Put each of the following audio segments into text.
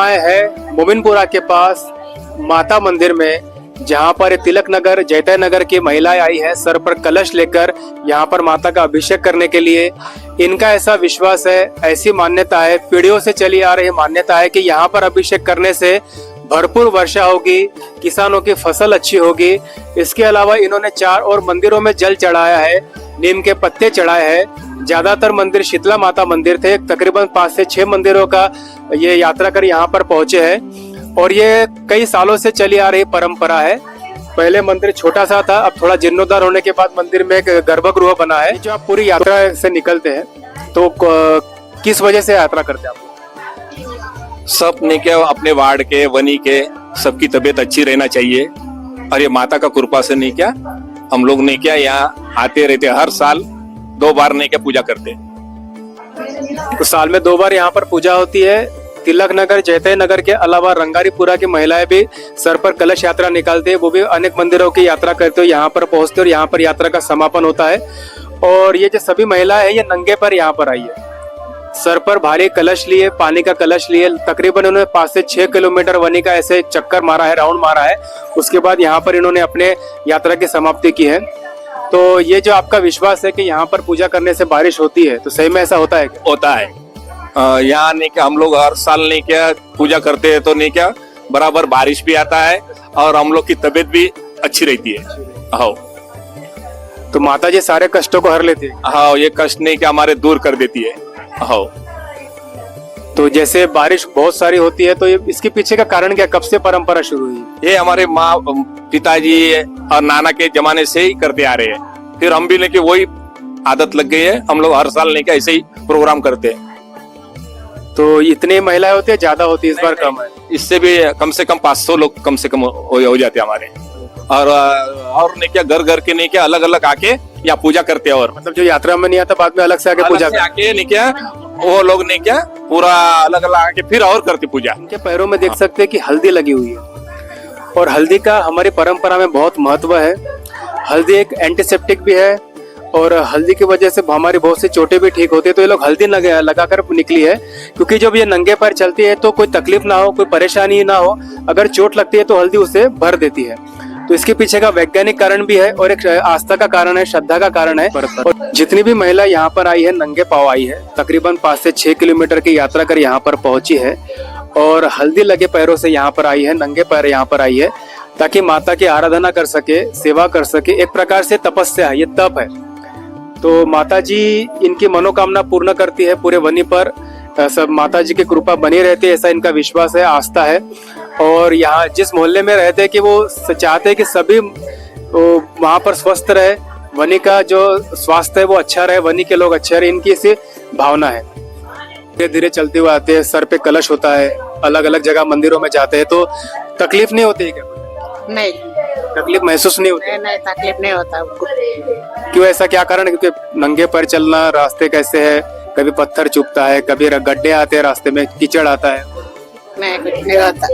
आए हैं मोमिनपुरा के पास माता मंदिर में, जहां पर तिलक नगर जयता नगर की महिलाएं आई है सर पर कलश लेकर यहां पर माता का अभिषेक करने के लिए। इनका ऐसा विश्वास है, ऐसी मान्यता है, पीढ़ियों से चली आ रही मान्यता है कि यहाँ पर अभिषेक करने से भरपूर वर्षा होगी, किसानों की फसल अच्छी होगी। इसके अलावा इन्होंने 4 और मंदिरों में जल चढ़ाया है, नीम के पत्ते चढ़ाए हैं। ज्यादातर मंदिर शीतला माता मंदिर थे, तकरीबन 5 से 6 मंदिरों का ये यात्रा कर यहाँ पर पहुंचे हैं और ये कई सालों से चली आ रही परंपरा है। पहले मंदिर छोटा सा था, अब थोड़ा जीर्णोद्धार होने के बाद मंदिर में एक गर्भगृह बना है। जो आप पूरी यात्रा से निकलते हैं तो किस वजह से यात्रा करते हैं आप? सब ने क्या अपने वार्ड के वनी के सबकी तबीयत अच्छी रहना चाहिए और ये माता का कृपा से नहीं क्या हम लोग ने क्या यहाँ आते रहते, हर साल 2 बार नहीं क्या पूजा करते। तो साल में 2 बार यहाँ पर पूजा होती है। तिलक नगर जयता नगर के अलावा रंगारीपुरा की महिलाएं भी सर पर कलश यात्रा निकालते हैं, वो भी अनेक मंदिरों की यात्रा करते हुए यहाँ पर पहुंचते और यहाँ पर यात्रा का समापन होता है। और ये जो सभी महिलाएं हैं ये नंगे पर यहाँ पर आई है, सर पर भारी कलश लिए, पानी का कलश लिए। तकरीबन उन्होंने 5 से 6 किलोमीटर वनी का ऐसे चक्कर मारा है, राउंड मारा है। उसके बाद यहाँ पर इन्होंने अपने यात्रा की समाप्ति की है। तो ये जो आपका विश्वास है कि यहाँ पर पूजा करने से बारिश होती है, तो सही में ऐसा होता है क्या? होता है। यहाँ नहीं क्या हम लोग हर साल नहीं क्या पूजा करते हैं तो नहीं क्या बराबर बारिश भी आता है और हम लोग की तबीयत भी अच्छी रहती है। हाँ, तो माता जी सारे कष्टों को हर लेती है। हाँ, ये कष्ट नहीं क्या हमारे दूर कर देती है। हाँ, तो जैसे बारिश बहुत सारी होती है तो ये इसके पीछे का कारण क्या, कब से परंपरा शुरू हुई? ये हमारे माँ पिताजी और नाना के जमाने से ही करते आ रहे हैं, फिर हम भी लेके वही आदत लग गई है। हम लोग हर साल नहीं क्या ऐसे ही प्रोग्राम करते हैं। तो इतनी महिलाएं होती है, ज्यादा होती है? इस बार कम है? इससे भी कम से कम 500 लोग कम से कम हो जाते हैं हमारे। और नहीं क्या घर घर के नहीं क्या अलग अलग आके या पूजा करते हैं। और मतलब जो यात्रा में नहीं आता बाद में अलग से आके पूजा आके नहीं क्या वो लोग नहीं क्या पूरा अलग अलग आके फिर और करते पूजा। इनके पैरों में देख सकते हैं कि हल्दी लगी हुई है और हल्दी का हमारी परंपरा में बहुत महत्व है। हल्दी एक एंटीसेप्टिक भी है और हल्दी की वजह से हमारी बहुत सी चोटें भी ठीक होती है। तो ये लोग हल्दी लगाकर निकली है, क्योंकि जब ये नंगे पैर चलती है तो कोई तकलीफ ना हो, कोई परेशानी ना हो। अगर चोट लगती है तो हल्दी उसे भर देती है। तो इसके पीछे का वैज्ञानिक कारण भी है और एक आस्था का कारण है, श्रद्धा का कारण है। और जितनी भी महिला यहाँ पर आई है नंगे पांव आई है, तकरीबन 5 से 6 किलोमीटर की यात्रा कर यहाँ पर पहुंची है और हल्दी लगे पैरों से यहाँ पर आई है, नंगे पैर यहाँ पर आई है ताकि माता की आराधना कर सके, सेवा कर सके। एक प्रकार से तपस्या है, ये तप है। तो माता जी इनकी मनोकामना पूर्ण करती है पूरे वनी पर। सब माता जी की कृपा बनी रहती है, ऐसा इनका विश्वास है, आस्था है। और यहाँ जिस मोहल्ले में रहते हैं कि वो चाहते हैं कि सभी वहाँ पर स्वस्थ रहे, वनी का जो स्वास्थ्य है वो अच्छा रहे, वनी के लोग अच्छे रहे, इनकी ऐसी भावना है। धीरे धीरे चलते हुए आते हैं, सर पे कलश होता है, अलग अलग जगह मंदिरों में जाते हैं। तो तकलीफ नहीं होती है क्या? नहीं, तकलीफ महसूस नहीं होती? नहीं, तकलीफ नहीं होता उनको। क्यों, ऐसा क्या कारण है? क्योंकि नंगे पैर चलना, रास्ते कैसे है, कभी पत्थर चुभता है, कभी गड्ढे आते हैं, रास्ते में कीचड़ आता है। नहीं, कुछ नहीं होता,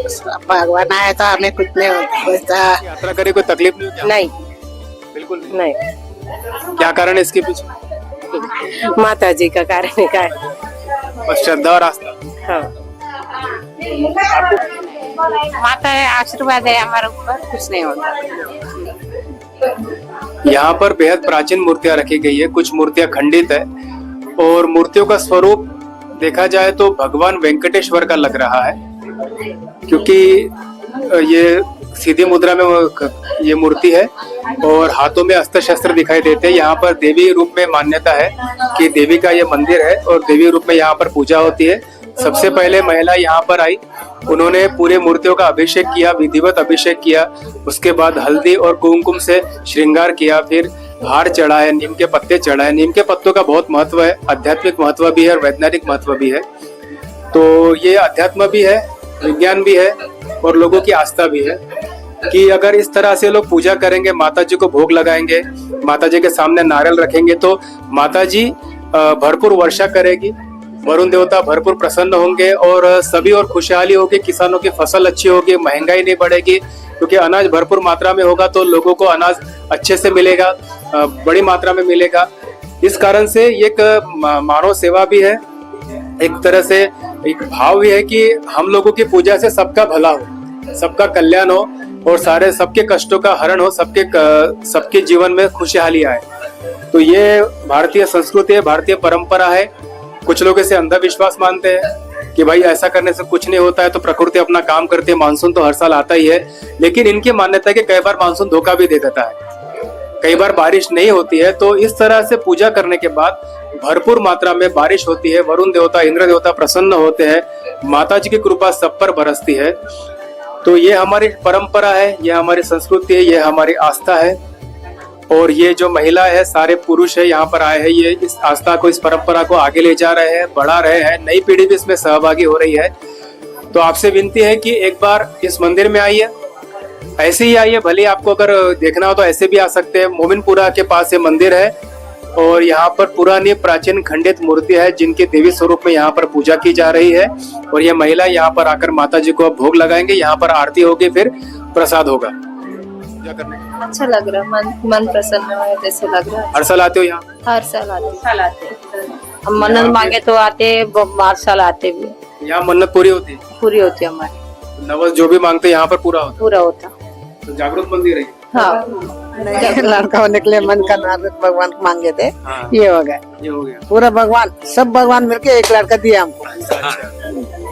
भगवान आए तो हमें कुछ नहीं होता। यात्रा करे कोई तकलीफ नहीं होती? नहीं, बिल्कुल नहीं। क्या कारण है इसके पीछे? माता जी का कारण है, बस श्रद्धा और आस्था। हाँ। माता है, आशीर्वाद है हमारे ऊपर, कुछ नहीं होता। यहाँ पर बेहद प्राचीन मूर्तियां रखी गई है, कुछ मूर्तियां खंडित है और मूर्तियों का स्वरूप देखा जाए तो भगवान वेंकटेश्वर का लग रहा है, क्योंकि ये सीधी मुद्रा में ये मूर्ति है और हाथों में अस्त्र शस्त्र दिखाई देते हैं। यहाँ पर देवी रूप में मान्यता है कि देवी का ये मंदिर है और देवी रूप में यहाँ पर पूजा होती है। सबसे पहले महिला यहाँ पर आई, उन्होंने पूरे मूर्तियों का अभिषेक किया, विधिवत अभिषेक किया। उसके बाद हल्दी और कुमकुम से श्रृंगार किया, फिर हार चढ़ाए, नीम के पत्ते चढ़ाए। नीम के पत्तों का बहुत महत्व है, आध्यात्मिक महत्व भी है और वैज्ञानिक महत्व भी है। तो ये अध्यात्म भी है, विज्ञान भी है और लोगों की आस्था भी है कि अगर इस तरह से लोग पूजा करेंगे, माता जी को भोग लगाएंगे, माता जी के सामने नारियल रखेंगे तो माता जी भरपूर वर्षा करेगी, वरुण देवता भरपूर प्रसन्न होंगे और सभी और खुशहाली होगी, किसानों की फसल अच्छी होगी, महंगाई नहीं बढ़ेगी, क्योंकि अनाज भरपूर मात्रा में होगा तो लोगों को अनाज अच्छे से मिलेगा, बड़ी मात्रा में मिलेगा। इस कारण से ये एक मानव सेवा भी है, एक तरह से एक भाव ये है कि हम लोगों की पूजा से सबका भला हो, सबका कल्याण हो और सारे सबके कष्टों का हरण हो, सबके जीवन में खुशहाली आए। तो ये भारतीय संस्कृति है, भारतीय परंपरा है। कुछ लोग इसे अंधविश्वास मानते हैं कि भाई ऐसा करने से कुछ नहीं होता है, तो प्रकृति अपना काम करती है, मानसून तो हर साल आता ही है। लेकिन इनकी मान्यता है कि कई बार मानसून धोखा भी दे देता है, कई बार बारिश नहीं होती है। तो इस तरह से पूजा करने के बाद भरपूर मात्रा में बारिश होती है, वरुण देवता, इंद्र देवता प्रसन्न होते हैं, माता जी की कृपा सब पर बरसती है। तो ये हमारी परंपरा है, ये हमारी संस्कृति है, ये हमारी आस्था है। और ये जो महिला है, सारे पुरुष है यहाँ पर आए हैं, ये इस आस्था को, इस परंपरा को आगे ले जा रहे हैं, बढ़ा रहे हैं। नई पीढ़ी भी इसमें सहभागी हो रही है। तो आपसे विनती है कि एक बार इस मंदिर में आइए, ऐसे ही आइए, भले आपको अगर देखना हो तो ऐसे भी आ सकते हैं। मोमिनपुरा के पास ये मंदिर है और यहाँ पर पुरानी प्राचीन खंडित मूर्ति है जिनके देवी स्वरूप में यहाँ पर पूजा की जा रही है। और ये महिला यहाँ पर आकर माता जी को भोग लगाएंगे, यहाँ पर आरती होगी, फिर प्रसाद होगा। पूजा करने के अच्छा लग रहा है, मन प्रसन्न है जैसे लग रहा है। हर साल आते हो यहाँ? हर साल आते हम मन्नत मांगे तो आते, हर साल आते भी। यहाँ मन्नत पूरी होती है? पूरी होती है हमारी, नवस जो भी मांगते हैं यहाँ पर पूरा होता पूरा होता। है। तो जागरूक मंदिर है। हाँ, लड़का होने के लिए मन का नारद भगवान को मांगे थे, हाँ, ये हो गया। ये हो गया। पूरा भगवान, सब भगवान मिलके एक लड़का दिया हमको। अच्छा, अच्छा।